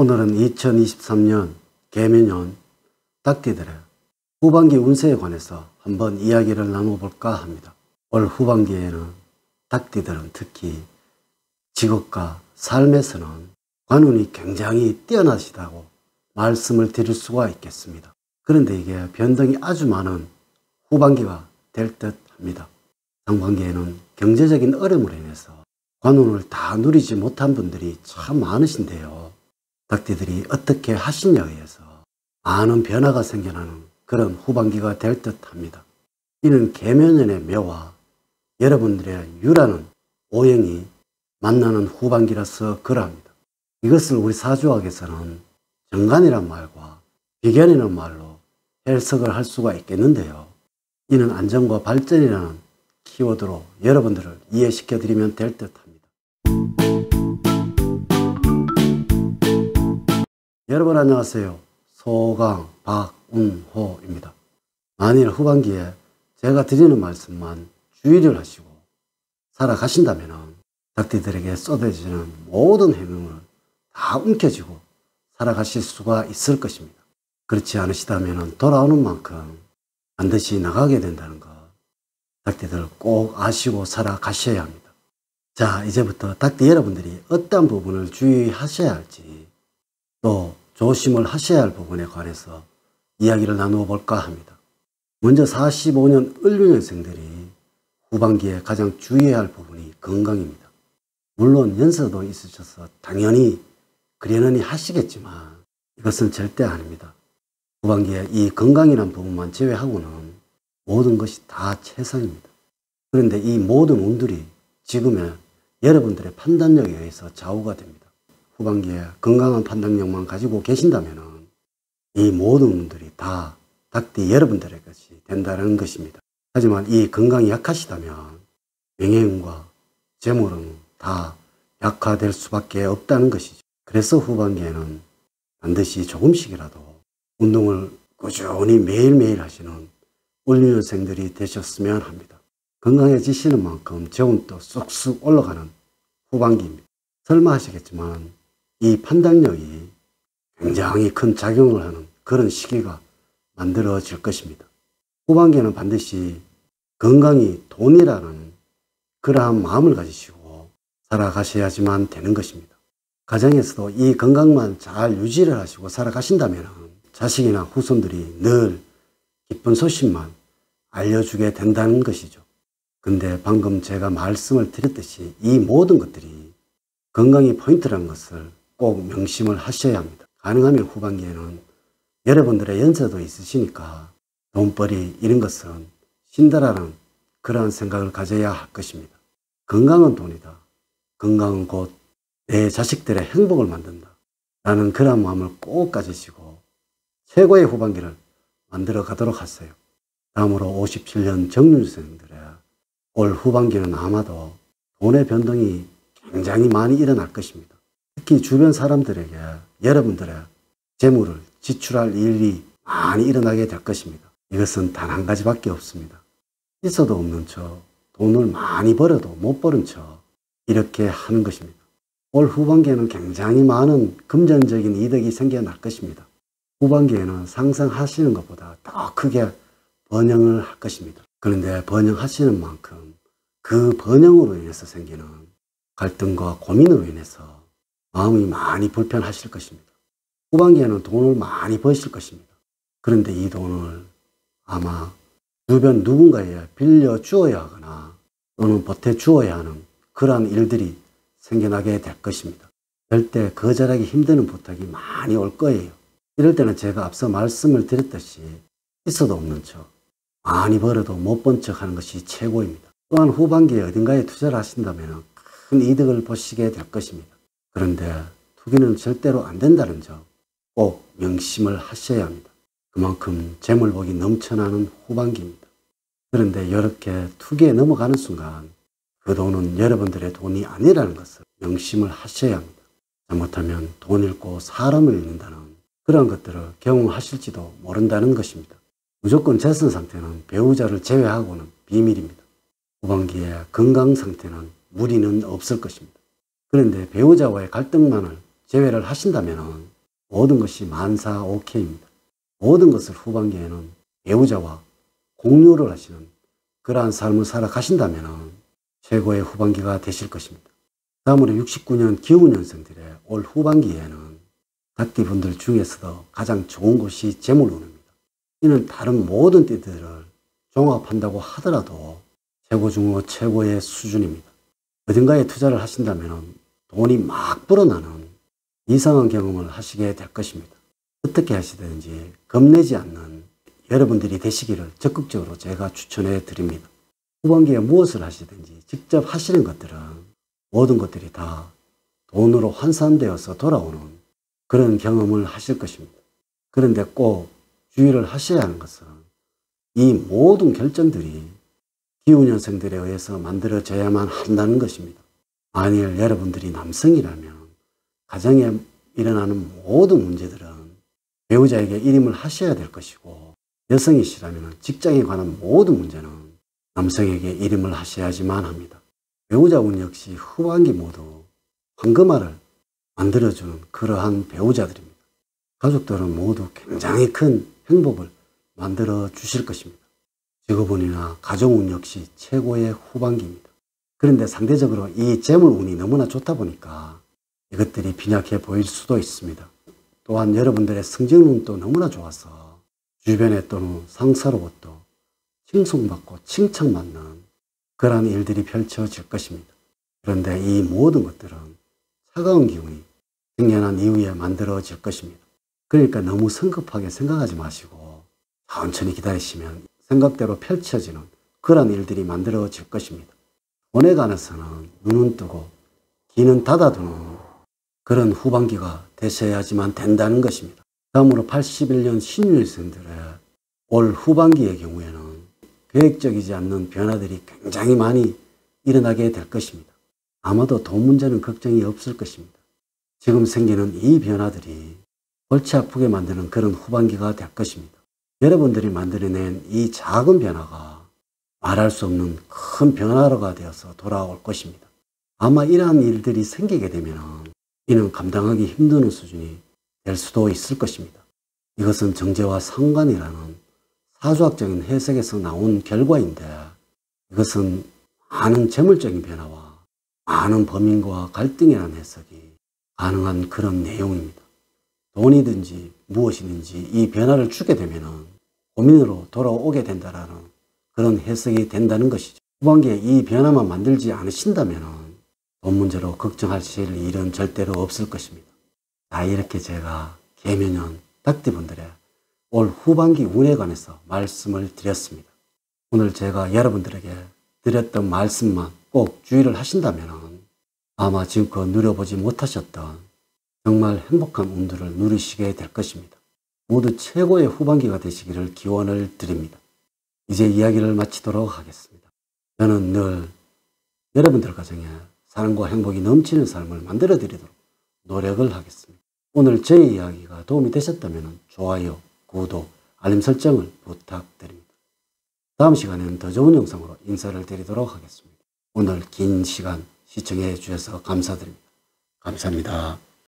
오늘은 2023년 개묘년 닭띠들의 후반기 운세에 관해서 한번 이야기를 나눠볼까 합니다. 올 후반기에는 닭띠들은 특히 직업과 삶에서는 관운이 굉장히 뛰어나시다고 말씀을 드릴 수가 있겠습니다. 그런데 이게 변동이 아주 많은 후반기가 될 듯 합니다. 상반기에는 경제적인 어려움으로 인해서 관운을 다 누리지 못한 분들이 참 많으신데요. 닭띠들이 어떻게 하시냐에 의해서 많은 변화가 생겨나는 그런 후반기가 될 듯 합니다. 이는 개묘년의 묘와 여러분들의 유라는 오행이 만나는 후반기라서 그러합니다. 이것을 우리 사주학에서는 정간이란 말과 비견이라는 말로 해석을 할 수가 있겠는데요. 이는 안정과 발전이라는 키워드로 여러분들을 이해시켜 드리면 될 듯 합니다. 여러분 안녕하세요. 소강 박운호입니다. 만일 후반기에 제가 드리는 말씀만 주의를 하시고 살아가신다면 닭띠들에게 쏟아지는 모든 행운을 다 움켜쥐고 살아가실 수가 있을 것입니다. 그렇지 않으시다면 돌아오는 만큼 반드시 나가게 된다는 것 닭띠들 꼭 아시고 살아가셔야 합니다. 자, 이제부터 닭띠 여러분들이 어떤 부분을 주의하셔야 할지 또 조심을 하셔야 할 부분에 관해서 이야기를 나누어 볼까 합니다. 먼저 45년 을류년생들이 후반기에 가장 주의해야 할 부분이 건강입니다. 물론 연세도 있으셔서 당연히 그러려니 하시겠지만 이것은 절대 아닙니다. 후반기에 이 건강이라는 부분만 제외하고는 모든 것이 다 최상입니다. 그런데 이 모든 운들이 지금의 여러분들의 판단력에 의해서 좌우가 됩니다. 후반기에 건강한 판단력만 가지고 계신다면 이 모든 운들이 다 닭띠 여러분들의 것이 된다는 것입니다. 하지만 이 건강이 약하시다면 명예운과 재물은 다 약화될 수밖에 없다는 것이죠. 그래서 후반기에는 반드시 조금씩이라도 운동을 꾸준히 매일매일 하시는 을류년생들이 되셨으면 합니다. 건강해지시는 만큼 재운도 쑥쑥 올라가는 후반기입니다. 설마 하시겠지만 이 판단력이 굉장히 큰 작용을 하는 그런 시기가 만들어질 것입니다. 후반기에는 반드시 건강이 돈이라는 그러한 마음을 가지시고 살아가셔야지만 되는 것입니다. 가정에서도 이 건강만 잘 유지를 하시고 살아가신다면 자식이나 후손들이 늘 기쁜 소식만 알려주게 된다는 것이죠. 근데 방금 제가 말씀을 드렸듯이 이 모든 것들이 건강이 포인트라는 것을 꼭 명심을 하셔야 합니다. 가능하면 후반기에는 여러분들의 연세도 있으시니까 돈벌이 이런 것은 쉰다라는 그러한 생각을 가져야 할 것입니다. 건강은 돈이다. 건강은 곧 내 자식들의 행복을 만든다. 라는 그런 마음을 꼭 가지시고 최고의 후반기를 만들어 가도록 하세요. 다음으로 57년 정유생들의 올 후반기는 아마도 돈의 변동이 굉장히 많이 일어날 것입니다. 특히 주변 사람들에게 여러분들의 재물을 지출할 일이 많이 일어나게 될 것입니다. 이것은 단 한 가지밖에 없습니다. 있어도 없는 척 돈을 많이 벌어도 못 버는 척 이렇게 하는 것입니다. 올 후반기에는 굉장히 많은 금전적인 이득이 생겨날 것입니다. 후반기에는 상상하시는 것보다 더 크게 번영을 할 것입니다. 그런데 번영하시는 만큼 그 번영으로 인해서 생기는 갈등과 고민으로 인해서 마음이 많이 불편하실 것입니다. 후반기에는 돈을 많이 버실 것입니다. 그런데 이 돈을 아마 주변 누군가에 빌려 주어야 하거나 또는 보태 주어야 하는 그러한 일들이 생겨나게 될 것입니다. 절대 거절하기 힘드는 부탁이 많이 올 거예요. 이럴 때는 제가 앞서 말씀을 드렸듯이 있어도 없는 척 많이 벌어도 못 본 척 하는 것이 최고입니다. 또한 후반기에 어딘가에 투자를 하신다면 큰 이득을 보시게 될 것입니다. 그런데 투기는 절대로 안 된다는 점 꼭 명심을 하셔야 합니다. 그만큼 재물복이 넘쳐나는 후반기입니다. 그런데 이렇게 투기에 넘어가는 순간 그 돈은 여러분들의 돈이 아니라는 것을 명심을 하셔야 합니다. 잘못하면 돈 잃고 사람을 잃는다는 그런 것들을 경험하실지도 모른다는 것입니다. 무조건 재산 상태는 배우자를 제외하고는 비밀입니다. 후반기에 건강 상태는 무리는 없을 것입니다. 그런데 배우자와의 갈등만을 제외를 하신다면 모든 것이 만사 오케이입니다. 모든 것을 후반기에는 배우자와 공유를 하시는 그러한 삶을 살아가신다면 최고의 후반기가 되실 것입니다. 다음으로 69년 기후년생들의 올 후반기에는 닭띠분들 중에서도 가장 좋은 것이 재물운입니다. 이는 다른 모든 띠들을 종합한다고 하더라도 최고 중의 최고의 수준입니다. 어딘가에 투자를 하신다면 돈이 막 불어나는 이상한 경험을 하시게 될 것입니다. 어떻게 하시든지 겁내지 않는 여러분들이 되시기를 적극적으로 제가 추천해 드립니다. 후반기에 무엇을 하시든지 직접 하시는 것들은 모든 것들이 다 돈으로 환산되어서 돌아오는 그런 경험을 하실 것입니다. 그런데 꼭 주의를 하셔야 하는 것은 이 모든 결정들이 기후년생들에 의해서 만들어져야만 한다는 것입니다. 만일 여러분들이 남성이라면 가정에 일어나는 모든 문제들은 배우자에게 일임을 하셔야 될 것이고, 여성이시라면 직장에 관한 모든 문제는 남성에게 일임을 하셔야지만 합니다. 배우자분 역시 후반기 모두 황금알을 만들어주는 그러한 배우자들입니다. 가족들은 모두 굉장히 큰 행복을 만들어 주실 것입니다. 직업운이나 가정운 역시 최고의 후반기입니다. 그런데 상대적으로 이 재물운이 너무나 좋다 보니까 이것들이 빈약해 보일 수도 있습니다. 또한 여러분들의 성적운도 너무나 좋아서 주변에 또는 상사로부터 칭송받고 칭찬받는 그러한 일들이 펼쳐질 것입니다. 그런데 이 모든 것들은 차가운 기운이 생겨난 이후에 만들어질 것입니다. 그러니까 너무 성급하게 생각하지 마시고 천천히 기다리시면 생각대로 펼쳐지는 그런 일들이 만들어질 것입니다. 돈에 관해서는 눈은 뜨고 귀는 닫아두는 그런 후반기가 되셔야지만 된다는 것입니다. 다음으로 81년 신유일생들의 올 후반기의 경우에는 계획적이지 않는 변화들이 굉장히 많이 일어나게 될 것입니다. 아마도 돈 문제는 걱정이 없을 것입니다. 지금 생기는 이 변화들이 골치 아프게 만드는 그런 후반기가 될 것입니다. 여러분들이 만들어낸 이 작은 변화가 말할 수 없는 큰 변화가 되어서 돌아올 것입니다. 아마 이러한 일들이 생기게 되면 이는 감당하기 힘든 수준이 될 수도 있을 것입니다. 이것은 정제와 상관이라는 사주학적인 해석에서 나온 결과인데, 이것은 많은 재물적인 변화와 많은 범인과 갈등이라는 해석이 가능한 그런 내용입니다. 돈이든지 무엇이든지 이 변화를 주게 되면 고민으로 돌아오게 된다라는 그런 해석이 된다는 것이죠. 후반기에 이 변화만 만들지 않으신다면 돈 문제로 걱정하실 일은 절대로 없을 것입니다. 자, 이렇게 제가 개묘년 닭띠분들의 올 후반기 운에 관해서 말씀을 드렸습니다. 오늘 제가 여러분들에게 드렸던 말씀만 꼭 주의를 하신다면 아마 지금껏 누려보지 못하셨던 정말 행복한 운들을 누리시게 될 것입니다. 모두 최고의 후반기가 되시기를 기원을 드립니다. 이제 이야기를 마치도록 하겠습니다. 저는 늘 여러분들 가정에 사랑과 행복이 넘치는 삶을 만들어 드리도록 노력을 하겠습니다. 오늘 저의 이야기가 도움이 되셨다면 좋아요, 구독, 알림 설정을 부탁드립니다. 다음 시간에는 더 좋은 영상으로 인사를 드리도록 하겠습니다. 오늘 긴 시간 시청해 주셔서 감사드립니다. 감사합니다.